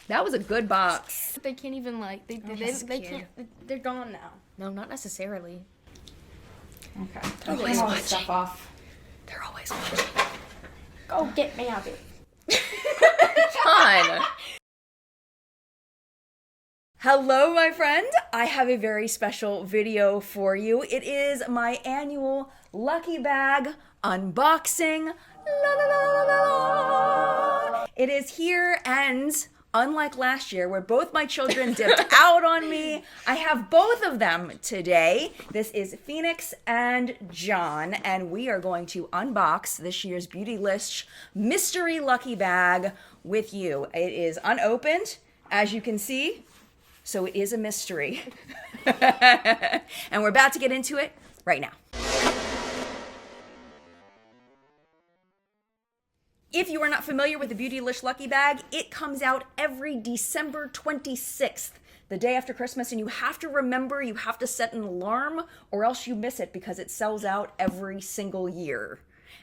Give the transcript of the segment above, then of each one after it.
That was a good box. They can't even like they can't. They're gone now. No, not necessarily. Okay. Always all watching. this stuff off. They're always watching. Go get me out of here. John. Hello, my friend. I have a very special video for you. It is my annual LuckyBag unboxing. La, la, la, la, la. It is here, and unlike last year where both my children dipped out on me, I have both of them today. This is Phoenix and John, and we are going to unbox this year's Beautylish mystery lucky bag with you. It is unopened, as you can see. So it is a mystery. And we're about to get into it right now. If you are not familiar with the Beautylish Lucky Bag, it comes out every December 26th, the day after Christmas, and you have to remember, you have to set an alarm or else you miss it because it sells out every single year.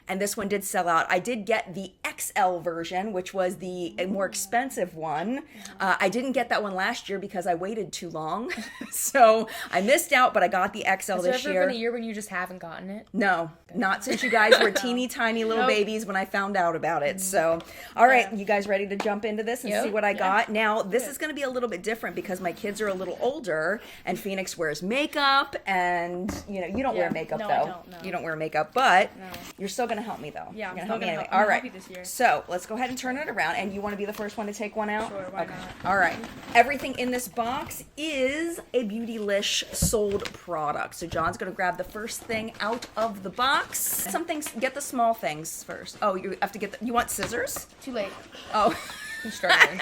And this one did sell out. I did get the XL version, which was the more expensive one. I didn't get that one last year because I waited too long. So I missed out, but I got the XL this year. Has there ever been a year when you just haven't gotten it? No, not since you guys were teeny tiny little babies when I found out about it. So, all right, you guys ready to jump into this and see what I got? Now, this is going to be a little bit different because my kids are a little older and Phoenix wears makeup and, you don't wear makeup though. I don't, no. You don't wear makeup, but you're still going to help me though. Yeah, You're I'm gonna still help me gonna anyway. help All right. you this year. So let's go ahead and turn it around. And you want to be the first one to take one out? Sure, why okay. not? All right. Everything in this box is a Beautylish sold product. So John's going to grab the first thing out of the box. Some things, get the small things first. Oh, you have to get you want scissors? Too late. Oh. I'm struggling.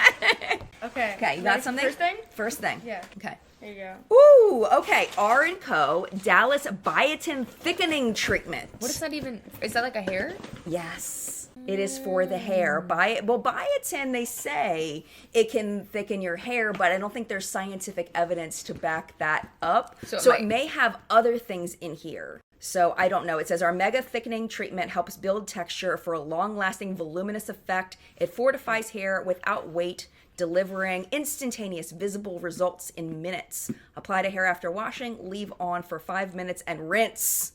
Okay. Okay, you got Ready? something? First thing? First thing. Yeah. Okay. There you go. Ooh, okay. R+CO Dallas Biotin Thickening Treatment. What is that even? Is that like a hair? Yes, it is for the hair. Biotin, they say it can thicken your hair, but I don't think there's scientific evidence to back that up. So it may have other things in here. So I don't know. It says our mega thickening treatment helps build texture for a long-lasting voluminous effect. It fortifies hair without weight, delivering instantaneous visible results in minutes. Apply to hair after washing, leave on for 5 minutes, and rinse.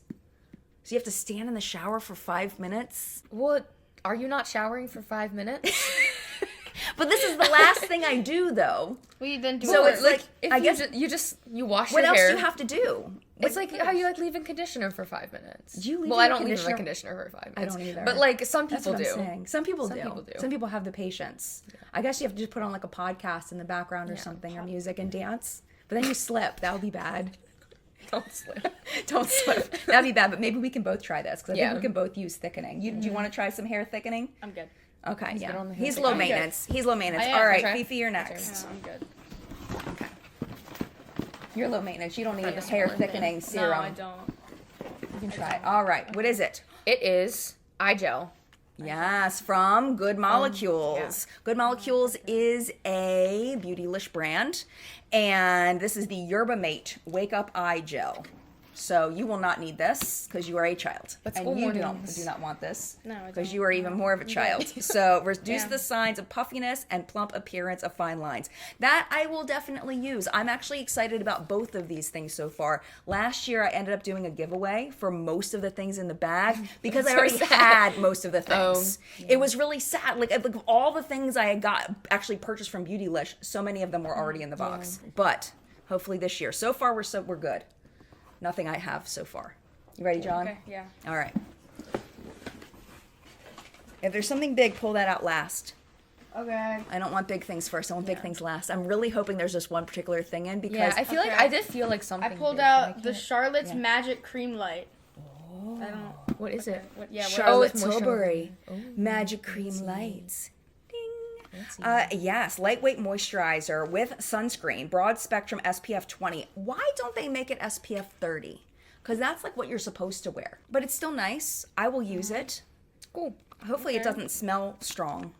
So you have to stand in the shower for 5 minutes? What? Are you not showering for 5 minutes? But this is the last thing I do, though. We then do So it. it's like, if I you guess, you wash what your else hair. do you have to do? It's like how you leave in conditioner for 5 minutes. Do you leave well, in I the don't leave in my conditioner? conditioner for 5 I minutes. don't either. But like some That's people what do. I'm saying. Some people do. People do. Some people have the patience. Yeah. I guess you have to just put on like a podcast in the background or something, or music and dance. But then you slip. That would be bad. Don't slip. Don't slip. That'd be bad. But maybe we can both try this because I think Yeah. we can both use thickening. Do you want to try some hair thickening? I'm good. Okay. good on the hair He's thickening. low maintenance. He's low maintenance. I am. All right, Okay. Fifi, you're next. No, I'm good. Okay. You're low maintenance. You don't need this hair one. thickening serum. No, I don't. You can try it. All right. What is it? It is eye gel. Yes, from Good Molecules. Good Molecules is a Beautylish brand, and this is the Yerba Mate Wake Up Eye Gel. So you will not need this because you are a child. But And school you do mornings. not want this No, I because don't. you are even more of a child. So reduce Yeah. the signs of puffiness and plump appearance of fine lines. That I will definitely use. I'm actually excited about both of these things so far. Last year I ended up doing a giveaway for most of the things in the bag because I So already sad. had most of the things. It was really sad. Like all the things I had actually purchased from Beautylish, so many of them were already in the box. But hopefully this year. So far we're good. Nothing I have so far. You ready, John? Okay, yeah. All right. If there's something big, pull that out last. Okay. I don't want big things first. I want big things last. I'm really hoping there's just one particular thing in because Yeah, I feel like Okay. I did feel like something. I pulled big, but I out the can't- Charlotte's yeah. Magic Cream Light. I don't. What is it? What, yeah. What, Charlotte it's moisturizer. Tilbury Oh, Magic Cream Lights. fancy. Yes, lightweight moisturizer with sunscreen, broad spectrum SPF 20. Why don't they make it SPF 30? Because that's like what you're supposed to wear. But it's still nice. I will use it. Cool. Hopefully it doesn't smell strong.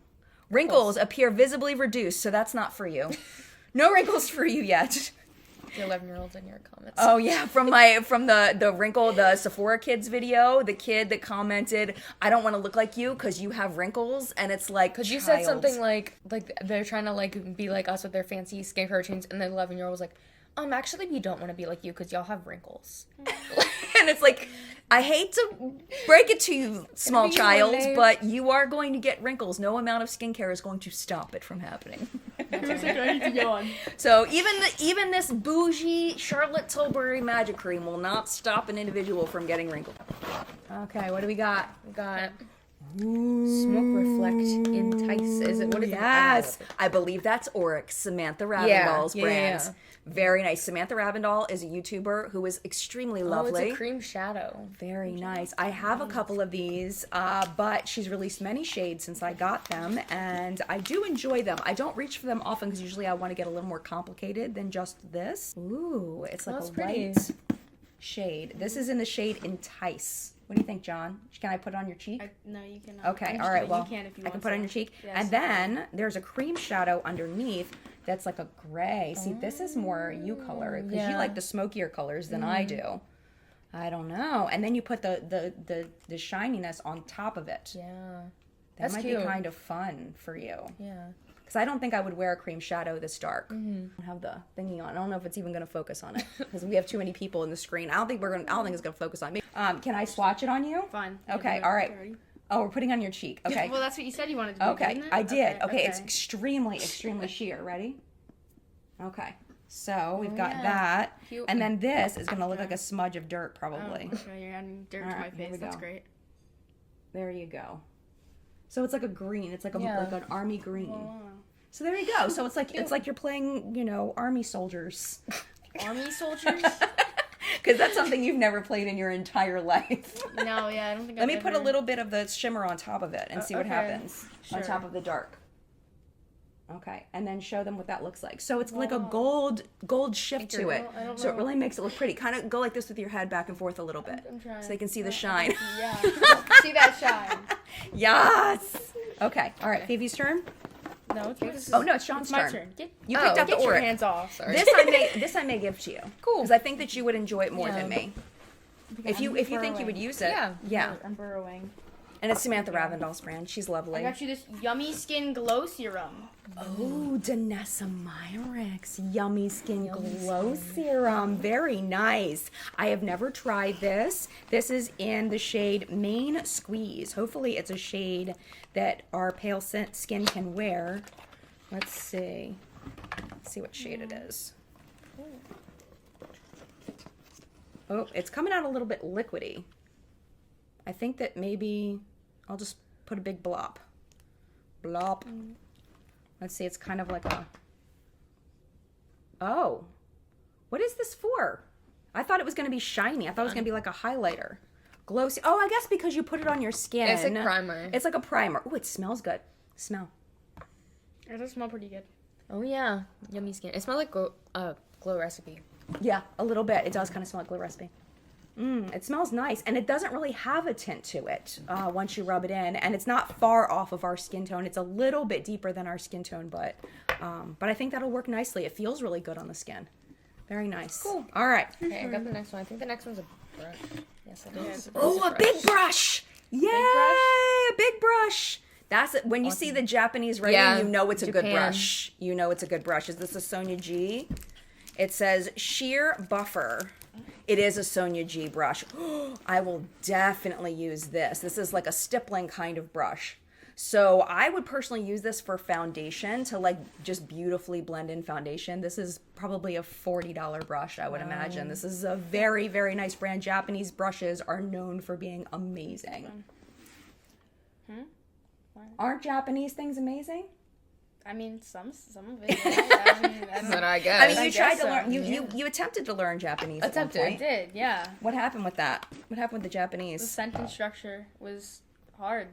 Wrinkles appear visibly reduced, so that's not for you. No wrinkles for you yet. The 11-year-olds in your comments. Oh yeah, from the wrinkle, the Sephora Kids video, the kid that commented, "I don't want to look like you because you have wrinkles," and it's like, because you said something like they're trying to like be like us with their fancy skincare routines, and the 11-year-old was like, actually we don't want to be like you because y'all have wrinkles. And it's like, I hate to break it to you, small be child, one day. but you are going to get wrinkles. No amount of skincare is going to stop it from happening. Looks like I need to go on. So even this bougie Charlotte Tilbury magic cream will not stop an individual from getting wrinkles. Okay, what do we got? We got Smoke Reflect Entice. Is it what is Yes, it? I believe that's Oryx, Samantha Ravindal's yeah, brand. yeah. Very nice. Samantha Ravindal is a YouTuber who is extremely lovely. Oh, it's a cream shadow. Very nice. I have a couple of these, but she's released many shades since I got them, and I do enjoy them. I don't reach for them often because usually I want to get a little more complicated than just this. Ooh, it's like That's a pretty. light shade. This is in the shade Entice. What do you think, John? Can I put it on your cheek? No, you cannot. Okay, I'm all just right, kidding. well, You can if you I can want put it on to. your cheek. Yes. And then there's a cream shadow underneath that's like a gray. See, this is more you color because you yeah. like the smokier colors than I do. I don't know. And then you put the shininess on top of it. Yeah. That That's might cute. be kind of fun for you. Yeah. Because I don't think I would wear a cream shadow this dark. I don't have the thingy on. I don't know if it's even going to focus on it because we have too many people in the screen. I don't think it's going to focus on me. Can I swatch it on you? Fine. Okay. Yeah, All right. okay, ready? Oh, we're putting it on your cheek. Okay. Well, that's what you said you wanted to do. Okay, didn't it? I did. Okay, it's okay. extremely sheer. Ready? Okay. So we've got yeah. that. Cute. And then this is going to look like a smudge of dirt, Oh, probably. okay, you're adding dirt All to my right, here we face. That's go. great. There you go. So it's like a green. It's like Yeah. like an army green. Wow. So there you go. So it's like you're playing, army soldiers. Army soldiers? Because that's something you've never played in your entire life. No, yeah, I don't think Let I've me put a ever- little bit of the shimmer on top of it and see what okay. happens on Sure. top of the dark. Okay, and then show them what that looks like. So it's like a Wow. gold shift to it. I don't So it know. really makes it look pretty. Kind of go like this with your head back and forth a little bit. I'm trying. So they can see the Yeah, shine. Yeah. See that shine? Yes! Okay, all right, Phoebe's turn. No, it's yours. Oh, no, it's Sean's It's my turn. turn. Get, You picked up the get your Oryx. hands off. Sorry. This I may give to you. Cool. Because I think that you would enjoy it more Yeah. than me. If I'm you think you burrowing. would use it. Yeah. I'm burrowing. And it's Samantha Ravindal's brand. She's I lovely. got you this Yummy Skin Glow Serum. Oh, Danessa Myricks Yummy Skin Glow Serum. Very nice. I have never tried this. This is in the shade Main Squeeze. Hopefully it's a shade that our pale skin can wear. Let's see. Let's see what shade it is. Oh, it's coming out a little bit liquidy. I think that maybe I'll just put a big blop. Blop. Let's see, it's kind of like a... Oh. What is this for? I thought it was going to be shiny. I thought it was going to be like a highlighter. Glossy. Oh, I guess because you put it on your skin. It's like primer. It's like a primer. Oh, it smells good. Smell. It does smell pretty good. Oh yeah. Yummy skin. It smells like glow recipe. Yeah, a little bit. It does kind of smell like Glow Recipe. It smells nice, and it doesn't really have a tint to it once you rub it in, and it's not far off of our skin tone. It's a little bit deeper than our skin tone, but I think that'll work nicely. It feels really good on the skin. Very nice. Cool. All right. Okay, I got the next one. I think the next one's a brush. Yes, it is. Oh, a big brush! Yay! A big brush! That's it. When you see the Japanese writing, Yeah, you know it's a good Japan. brush. You know it's a good brush. Is this a Sonia G? It says Sheer Buffer. It is a Sonia G brush. I will definitely use this. This is like a stippling kind of brush. So I would personally use this for foundation to like just beautifully blend in foundation. This is probably a $40 brush, I would imagine. This is a very, very nice brand. Japanese brushes are known for being amazing. Aren't Japanese things amazing? I mean, some of it. Yeah. I mean, But I guess. I mean, you I tried guess to so, learn. yeah. You attempted to learn Japanese. Attempted. At I one point. did, yeah. What happened with that? What happened with the The Japanese? sentence structure was hard,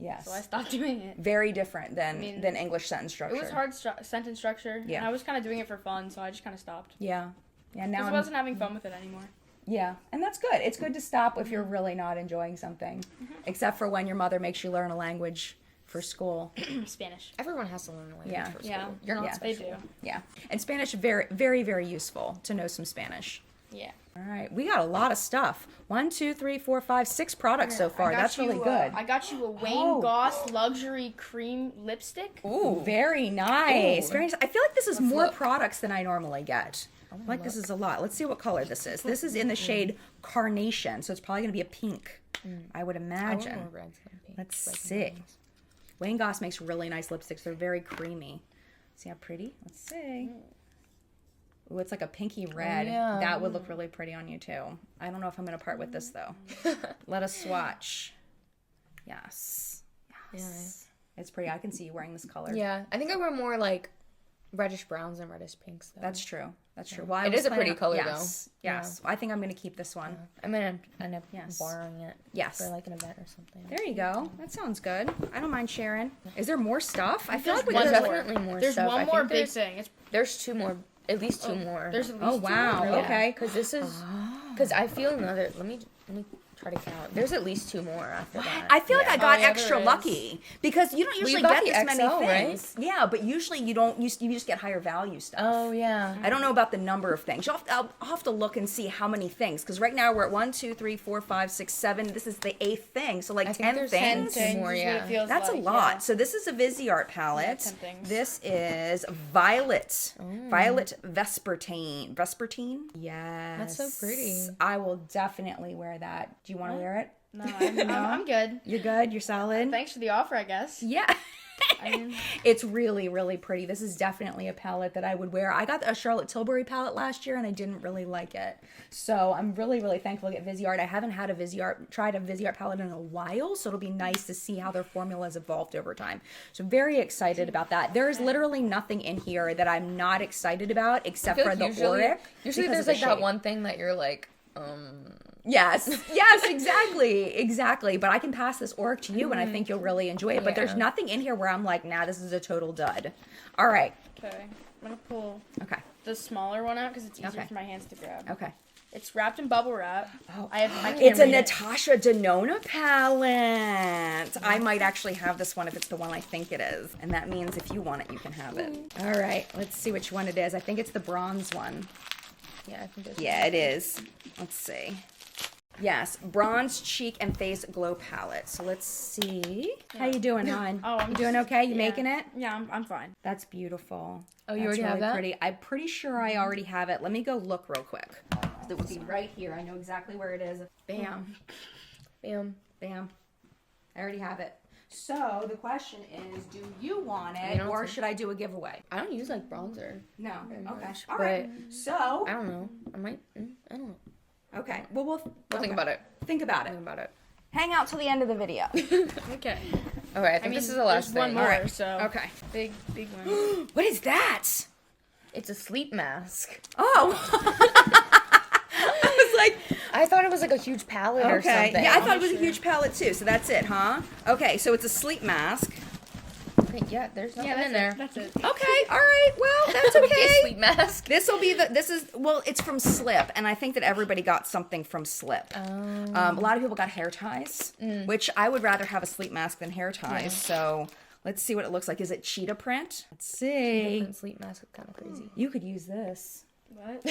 Yes. so I stopped doing it. Very different than mean, English sentence structure. It was hard sentence structure, Yeah. and I was kind of doing it for fun, so I just kind of stopped. Yeah. Yeah. Now Because I I'm, wasn't having fun with it anymore. yeah, and that's good. It's good to stop if you're really not enjoying something, except for when your mother makes you learn a language for school. Spanish. Everyone has to learn a language Yeah. for school. Yeah. You're not Yeah. They special. do. Yeah. And Spanish, very, very, very useful to know some Spanish. Yeah. All right. We got a lot of stuff. 1, 2, 3, 4, 5, 6 products so far. I got That's really you, good. I got you a Wayne Oh. Goss luxury cream lipstick. Ooh, very nice. Ooh. Very nice. I feel like this is more look. products than I normally get. Like this is a lot. Let's see what color this is. This is in the shade Carnation, so it's probably going to be a pink, I would I want imagine. more reds than pink. Let's like see. mine. Wayne Goss makes really nice lipsticks. They're very creamy. See how pretty? Let's see. Ooh, it's like a pinky red. yeah. That would look really pretty on you too. I don't know if I'm going to part with this though. Let us swatch. Yes. Yes. It's pretty. I can see you wearing this color. Yeah, I think I wear more like reddish browns and reddish pinks though. That's true. That's true. Well, I It was is a pretty planning- color, yes, though. Yes. I think I'm going to keep this one. I'm gonna end up Yes. borrowing it. Yes. For like an event or something. There you go. That sounds good. I don't mind sharing. Is there more stuff? I feel like we one There's got more. definitely more There's stuff. one I more think big thing. It's There's 2 more, at least 2 more. there's at least Oh two wow. more. Okay. Because this is, because I feel another. Let me try to count. There's at least 2 more after that. I feel like I Yeah. got Oh, yeah, extra there is. lucky because you don't you usually got get the this many XL, right? things. Yeah, but usually you don't. You just get higher value stuff. Oh yeah. I don't know about the number of things. I'll have to look and see how many things. Because right now we're at 1, 2, 3, 4, 5, 6, 7. This is the 8th thing. So like I think 10 there's things. 10 more, is what it yeah. feels That's like, a lot. yeah. So this is a Vizart palette. 10 things. This is Violet. Violet Vespertine. Vespertine? Yes. That's so pretty. I will definitely wear that. Do you want to wear it? No, I'm good. You're good? You're solid? Thanks for the offer, I guess. Yeah. I mean, It's really, really pretty. This is definitely a palette that I would wear. I got a Charlotte Tilbury palette last year and I didn't really like it. So I'm really, really thankful to get Vizart. I haven't had tried a Vizart palette in a while, so it'll be nice to see how their formula has evolved over time. So very excited about that. There's literally nothing in here that I'm not excited about except for the Auric. Usually because there's of like the that shade. one thing that you're like, Yes, exactly. But I can pass this Auric to you and I think you'll really enjoy it. But there's Yeah. nothing in here where I'm like, nah, this is a total dud. All right. okay. I'm gonna pull Okay. the smaller one out because it's easier Okay. for my hands to grab. Okay. It's wrapped in bubble wrap. Oh. I can't It's a read it. Natasha Denona palette. I might actually have this one if it's the one I think it is. And that means if you want it, you can have it. All right, let's see which one it is. I think it's the bronze one. yeah, I think there's. Yeah, it is. Let's see. Yes, Bronze Cheek and Face Glow Palette. So let's see. How you doing, hon? Oh, I'm you doing okay? You yeah. making it? Yeah, I'm fine. That's beautiful. Oh, you That's already have really that? pretty. I'm pretty sure I already have it. Let me go look real quick. It would be right here. I know exactly where it is. Bam. Bam. Bam. I already have it. So the question is, do you want You it don't or think- should I do a giveaway? I don't use like bronzer. No. Okay. much, All right. So, I don't know. I might. I don't know. okay. Well, we'll Think about it. Think about it. Think about it. Hang out till the end of the video. Okay. Okay, I think this is the last there's thing. one more, Alright. so Okay. big one. What is that? It's a sleep mask. Oh. I was like, I thought it was like a huge palette or okay. something. Yeah, I thought it was a huge palette too. So that's it, huh? Okay, so it's a sleep mask. Okay, yeah, there's nothing Yeah, in there. That's it. Okay, all right. Well, that's Okay, okay. sleep mask. This will be it's from Slip, and I think that everybody got something from Slip. A lot of people got hair ties, which I would rather have a sleep mask than hair ties. Yeah. So let's see what it looks like. Is it cheetah print? Let's see. Different sleep mask is kind of crazy. You could use this. What?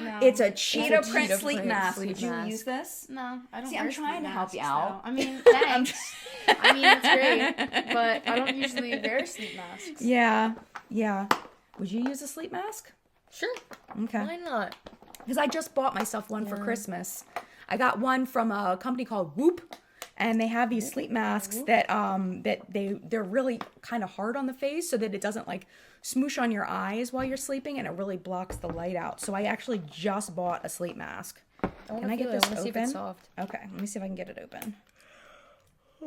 No. It's a cheetah print cheetah sleep print mask. sleep Would you mask. use this? No, I don't. See, I'm wear trying sleep to help you masks, out. though. I mean, thanks. I mean, it's great, but I don't usually wear sleep masks. Yeah. Would you use a sleep mask? Sure. Okay. Why not? Because I just bought myself one for Christmas. I got one from a company called Whoop, and they have these sleep masks that they're really kind of hard on the face, so that it doesn't like smoosh on your eyes while you're sleeping, and it really blocks the light out. So I actually just bought a sleep mask. Can I get this See if it's open? soft. Okay, let me see if I can get it open.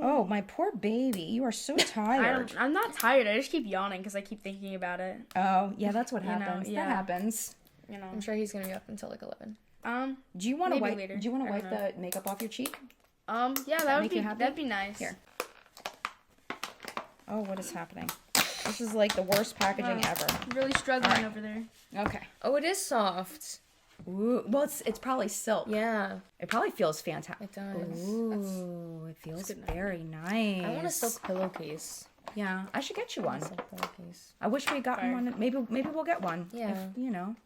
Oh, my poor baby, you are so tired. I'm not tired. I just keep yawning because I keep thinking about it. Oh, yeah, that's what know, happens. yeah. That happens. You know. I'm sure he's gonna be up until like 11. Do you want to Maybe wipe? later. Do you want I to don't wipe the makeup off your cheek? Yeah, that would make be you happy? that'd be nice. Here. Oh, what is happening? This is like the worst packaging ever. I'm really struggling over there. Okay. Oh, it is soft. Ooh, well, it's probably silk. Yeah, It probably feels fantastic. it does. Ooh, it feels very nice. I want a silk pillowcase. Yeah, I should get you one. It's like pillowcase. I wish we had gotten one. Maybe we'll get one. Yeah. If,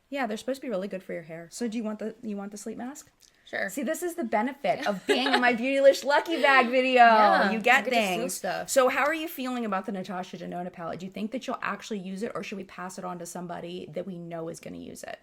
Yeah, they're supposed to be really good for your hair. So do you want the sleep mask? Sure. See, this is the benefit of being in my Beautylish Lucky Bag video. Yeah, You get I get to feel things. stuff. So how are you feeling about the Natasha Denona palette? Do you think that you'll actually use it, or should we pass it on to somebody that we know is going to use it?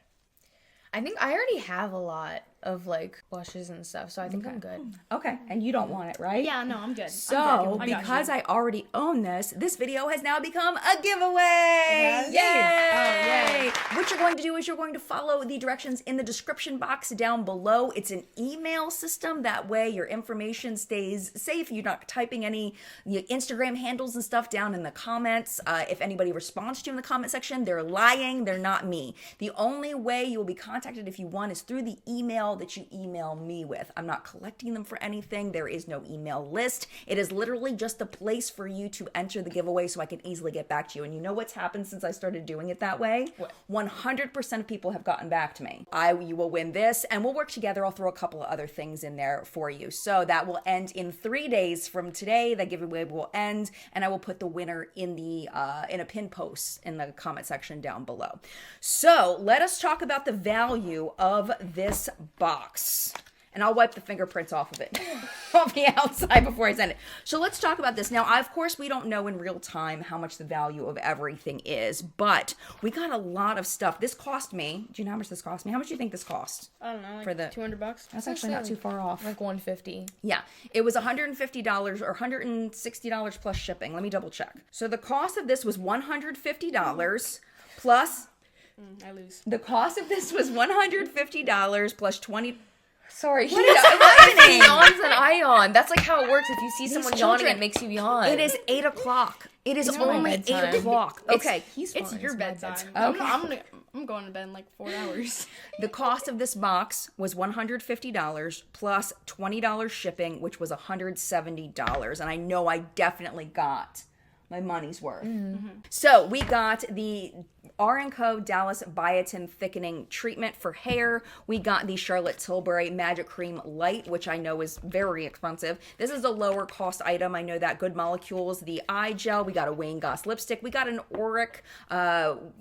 I think I already have a lot of like blushes and stuff, so I think I'm good. Okay, and you don't want it, right? Yeah, no, I'm good. So, I'm good. because I already own this video has now become a giveaway! It has? Yay! What you're going to do is you're going to follow the directions in the description box down below. It's an email system. That way your information stays safe. You're not typing any Instagram handles and stuff down in the comments. If anybody responds to you in the comment section, they're lying. They're not me. The only way you will be contacted if you want is through the email that you email me with. I'm not collecting them for anything. There is no email list. It is literally just a place for you to enter the giveaway so I can easily get back to you. And you know what's happened since I started doing it that way? What? 100% of people have gotten back to me. You will win this, and we'll work together. I'll throw a couple of other things in there for you. So that will end in 3 days from today. That giveaway will end, and I will put the winner in a pin post in the comment section down below. So let us talk about the value of this box. And I'll wipe the fingerprints off of it, off the outside before I send it. So let's talk about this. Now, of course, we don't know in real time how much the value of everything is, but we got a lot of stuff. This cost me, do you know how much this cost me? How much do you think this cost? I don't know, like for the $200. That's actually not too far off. Like $150. Yeah, it was $150 or $160 plus shipping. Let me double check. So the cost of this was $150 plus... I lose. The cost of this was $150 plus 20... Sorry. What is happening? Yawns and I yawn. That's like how it works. If you see someone children- yawning, it makes you yawn. It is 8 o'clock. It is It's my only 8 bedtime. o'clock. Okay. It's your bedtime. Okay. I'm going to bed in like 4 hours. The cost of this box was $150 plus $20 shipping, which was $170. And I know I definitely got my money's worth. Mm-hmm. So we got the R+CO Dallas Biotin Thickening Treatment for hair. We got the Charlotte Tilbury Magic Cream Light, which I know is very expensive. This is a lower cost item. I know that. Good Molecules, the eye gel. We got a Wayne Gos lipstick. We got an Auric,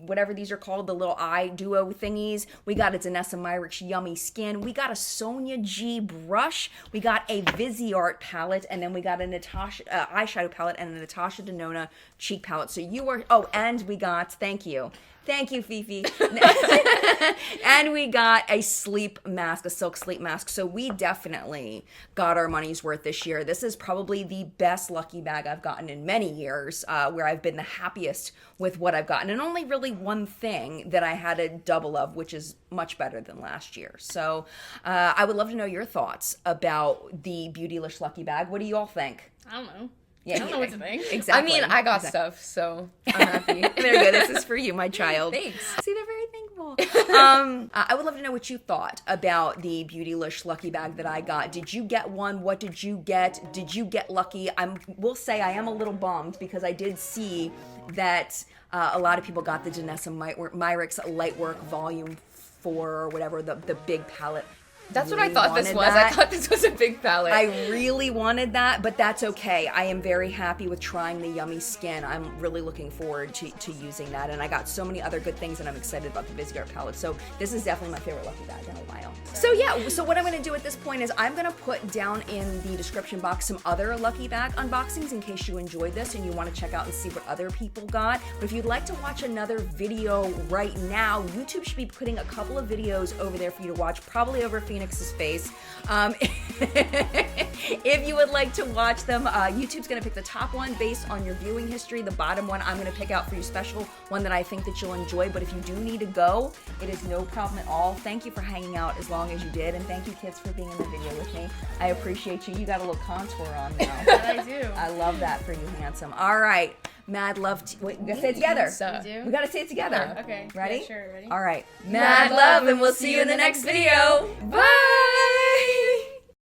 whatever these are called, the little eye duo thingies. We got a Denona Myricks Yummy Skin. We got a Sonia G Brush. We got a Vizart palette, and then we got a Natasha eyeshadow palette and a Natasha Denona cheek palette. So you are, and we got, thank you, Fifi. And we got a sleep mask, a silk sleep mask. So we definitely got our money's worth this year. This is probably the best Lucky Bag I've gotten in many years, where I've been the happiest with what I've gotten. And only really one thing that I had a double of, which is much better than last year. So I would love to know your thoughts about the Beautylish Lucky Bag. What do you all think? I don't know. Yeah, I don't know what to think. Exactly. I mean, I got stuff, so I'm happy. There you go. This is for you, my child. Thanks. See, they're very thankful. I would love to know what you thought about the Beautylish Lucky Bag that I got. Did you get one? What did you get? Did you get lucky? Will say I am a little bummed because I did see that a lot of people got the Denona Myricks Lightwork Volume 4 or whatever, the big palette. That's what I thought this was. I thought this was a big palette. I really wanted that, but that's okay. I am very happy with trying the Yummy Skin. I'm really looking forward to using that, and I got so many other good things, and I'm excited about the Vizart palette. So this is definitely my favorite Lucky Bag in a while. So yeah, so what I'm going to do at this point is I'm going to put down in the description box some other Lucky Bag unboxings in case you enjoyed this and you want to check out and see what other people got. But if you'd like to watch another video right now, YouTube should be putting a couple of videos over there for you to watch, probably over Phoenix's face. If you would like to watch them, YouTube's going to pick the top one based on your viewing history. The bottom one I'm going to pick out for you special, one that I think that you'll enjoy. But if you do need to go, it is no problem at all. Thank you for hanging out as long as you did, and thank you, kids, for being in the video with me. I appreciate you. You got a little contour on now. I do. I love that for you, handsome. All right. Mad love. Wait, we gotta say it together. You We gotta say it together. Okay. Ready? Yeah, sure. Ready? All right. Mad love, and we'll see you in the next video. Bye.